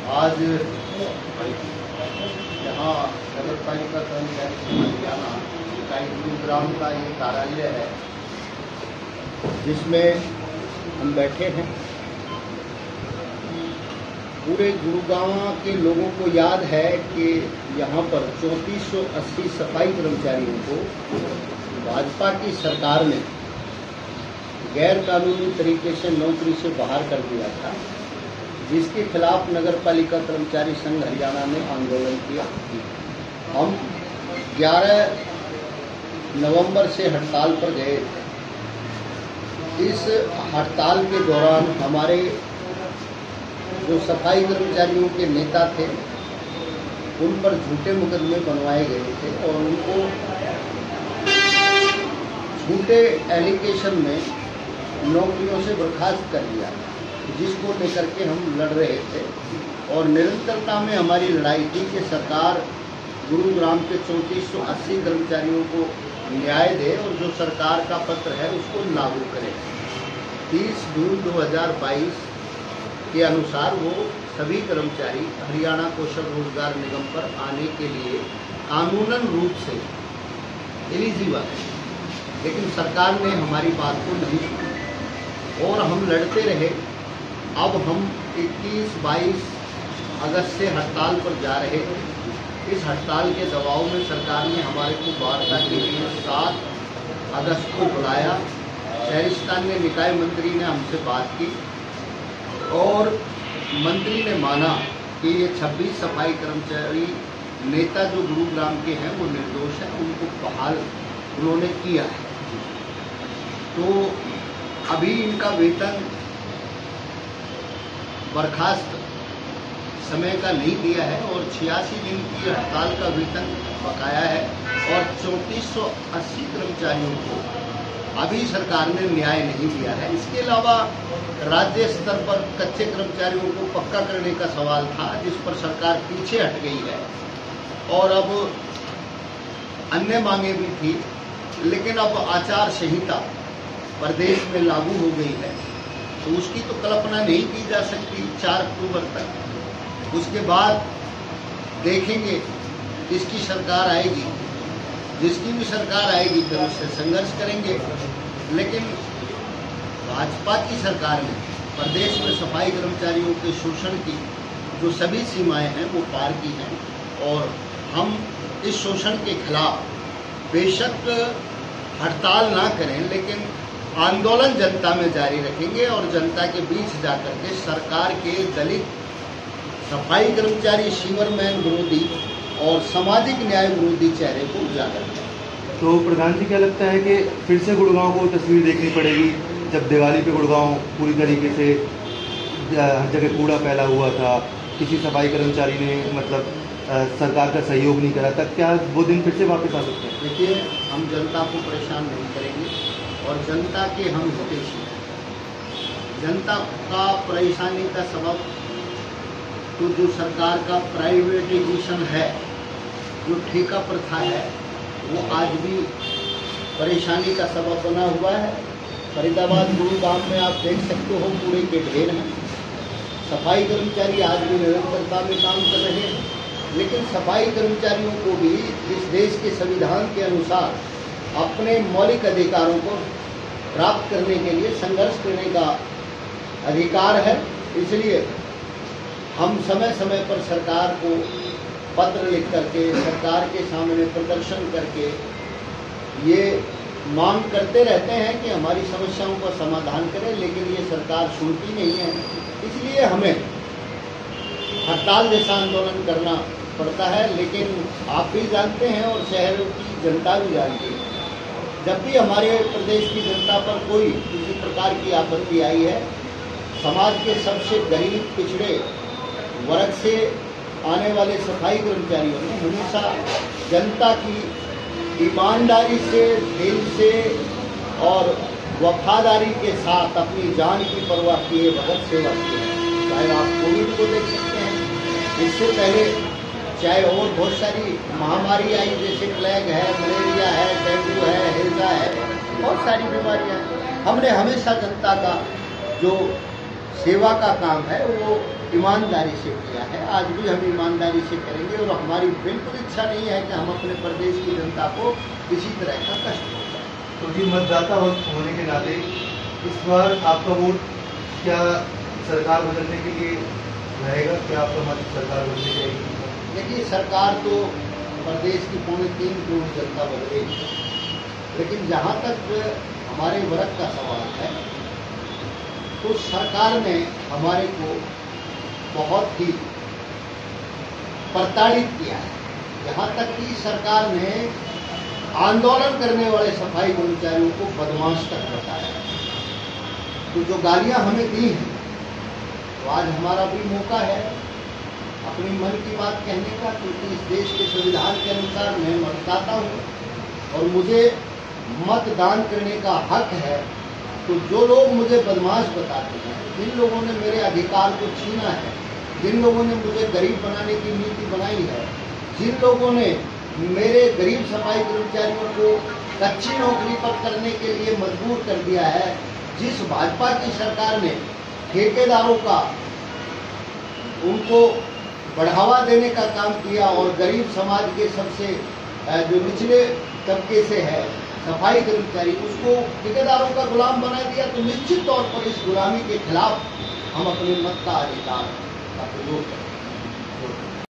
आज यहाँ नगर पालिका कर्मचारी संघ हरियाणा इकाई गुरुग्राम का ये कार्यालय है जिसमें हम बैठे हैं। पूरे गुरुग्राम के लोगों को याद है कि यहाँ पर 3480 सफाई कर्मचारियों को भाजपा की सरकार ने गैर कानूनी तरीके से नौकरी से बाहर कर दिया था, जिसके खिलाफ नगर पालिका कर्मचारी संघ हरियाणा ने आंदोलन किया। हम 11 नवंबर से हड़ताल पर गए थे। इस हड़ताल के दौरान हमारे जो सफाई कर्मचारियों के नेता थे उन पर झूठे मुकदमे बनवाए गए थे और उनको झूठे एलिगेशन में नौकरियों से बर्खास्त कर दिया, जिसको लेकर के हम लड़ रहे थे। और निरंतरता में हमारी लड़ाई थी कि सरकार गुरुग्राम के 3480 कर्मचारियों को न्याय दे और जो सरकार का पत्र है उसको लागू करे। 30 जून 2022 के अनुसार वो सभी कर्मचारी हरियाणा कौशल रोजगार निगम पर आने के लिए कानूनन रूप से एलिजिबल है, लेकिन सरकार ने हमारी बात को नहीं सुनी और हम लड़ते रहे। अब हम 21-22 अगस्त से हड़ताल पर जा रहे थे। इस हड़ताल के दबाव में सरकार ने हमारे को वार्ता के लिए 7 अगस्त को बुलाया। शहरी स्थानीय निकाय मंत्री ने हमसे बात की और मंत्री ने माना कि ये 26 सफाई कर्मचारी नेता जो गुरुग्राम के हैं वो निर्दोष हैं, उनको बहाल उन्होंने किया है। तो अभी इनका वेतन बर्खास्त समय का नहीं दिया है और 86 दिन की हड़ताल का वेतन बकाया है और 3480 कर्मचारियों को अभी सरकार ने न्याय नहीं दिया है। इसके अलावा राज्य स्तर पर कच्चे कर्मचारियों को पक्का करने का सवाल था, जिस पर सरकार पीछे हट गई है और अब अन्य मांगे भी थी, लेकिन अब आचार संहिता प्रदेश में लागू हो गई है तो उसकी तो कल्पना नहीं की जा सकती 4 अक्टूबर तक। उसके बाद देखेंगे किसकी सरकार आएगी, जिसकी भी सरकार आएगी फिर उससे संघर्ष करेंगे। लेकिन भाजपा की सरकार ने प्रदेश में सफाई कर्मचारियों के शोषण की जो सभी सीमाएं हैं वो पार की हैं और हम इस शोषण के खिलाफ बेशक हड़ताल ना करें, लेकिन आंदोलन जनता में जारी रखेंगे और जनता के बीच जाकर के सरकार के दलित सफाई कर्मचारी सीवरमैन विरोधी और सामाजिक न्याय विरोधी चेहरे को उजागर करें। तो प्रधान जी, क्या लगता है कि फिर से गुड़गांव को तस्वीर देखनी पड़ेगी जब दिवाली पे गुड़गांव पूरी तरीके से हर जगह कूड़ा फैला हुआ था, किसी सफाई कर्मचारी ने सरकार का सहयोग नहीं करा, तब क्या वो दिन फिर से वापस आ सकते हैं? देखिए, हम जनता को परेशान नहीं करेंगे और जनता के हम हितैषी हैं। जनता का परेशानी का सबब तो जो सरकार का प्राइवेटाइजेशन है, जो ठेका प्रथा है, वो आज भी परेशानी का सबब बना हुआ है। फरीदाबाद गुरुग्राम में आप देख सकते हो कूड़े के ढेर हैं। सफाई कर्मचारी आज भी निरंतरता में काम कर रहे हैं, लेकिन सफाई कर्मचारियों को भी इस देश के संविधान के अनुसार अपने मौलिक अधिकारों को प्राप्त करने के लिए संघर्ष करने का अधिकार है। इसलिए हम समय समय पर सरकार को पत्र लिख करके, सरकार के सामने प्रदर्शन करके ये मांग करते रहते हैं कि हमारी समस्याओं का समाधान करें, लेकिन ये सरकार सुनती नहीं है। इसलिए हमें हड़ताल जैसा आंदोलन करना पड़ता है। लेकिन आप भी जानते हैं और शहर की जनता भी जानती है, जब भी हमारे प्रदेश की जनता पर कोई किसी प्रकार की आपत्ति आई है, समाज के सबसे गरीब पिछड़े वर्ग से आने वाले सफाई कर्मचारियों ने हमेशा जनता की ईमानदारी से, दिल से और वफादारी के साथ अपनी जान की परवाह किए बगैर सेवा की है। चाहे आप कोविड को देख सकते हैं, इससे पहले चाहे और बहुत सारी महामारी आई जैसे प्लेग है, मलेरिया है, डेंगू है, हैजा है, बहुत सारी बीमारियां हैं। हमने हमेशा जनता का जो सेवा का काम है वो ईमानदारी से किया है। आज भी हम ईमानदारी से करेंगे और हमारी बिल्कुल इच्छा नहीं है कि हम अपने प्रदेश की जनता को किसी तरह का कष्ट पहुँचाएं। तो जी मतदाता होने के नाते इस बार आपका वोट क्या सरकार बदलने के लिए रहेगा? क्या आपका मत सरकार बदलनी चाहिए? देखिए, सरकार तो प्रदेश की 3.25 करोड़ जनता बदलेगी, लेकिन जहाँ तक हमारे वर्ग का सवाल है तो सरकार ने हमारे को बहुत ही प्रताड़ित किया है। यहाँ तक कि सरकार ने आंदोलन करने वाले सफाई कर्मचारियों को बदमाश तक बताया। तो जो गालियाँ हमें दी हैं, तो आज हमारा भी मौका है अपनी मन की बात कहने का, क्योंकि इस देश के संविधान के अनुसार मैं मतदाता हूँ और मुझे मतदान करने का हक है। तो जो लोग मुझे बदमाश बताते हैं, जिन लोगों ने मेरे अधिकार को छीना है, जिन लोगों ने मुझे गरीब बनाने की नीति बनाई है, जिन लोगों ने मेरे गरीब सफाई कर्मचारियों को कच्ची नौकरी पर करने के लिए मजबूर कर दिया है, जिस भाजपा की सरकार ने ठेकेदारों का उनको बढ़ावा देने का काम किया और गरीब समाज के सबसे जो निचले तबके से है सफाई कर्मचारी, उसको ठेकेदारों का गुलाम बना दिया, तो निश्चित तौर पर इस गुलामी के खिलाफ हम अपने मत का अधिकार का प्रयोग करें।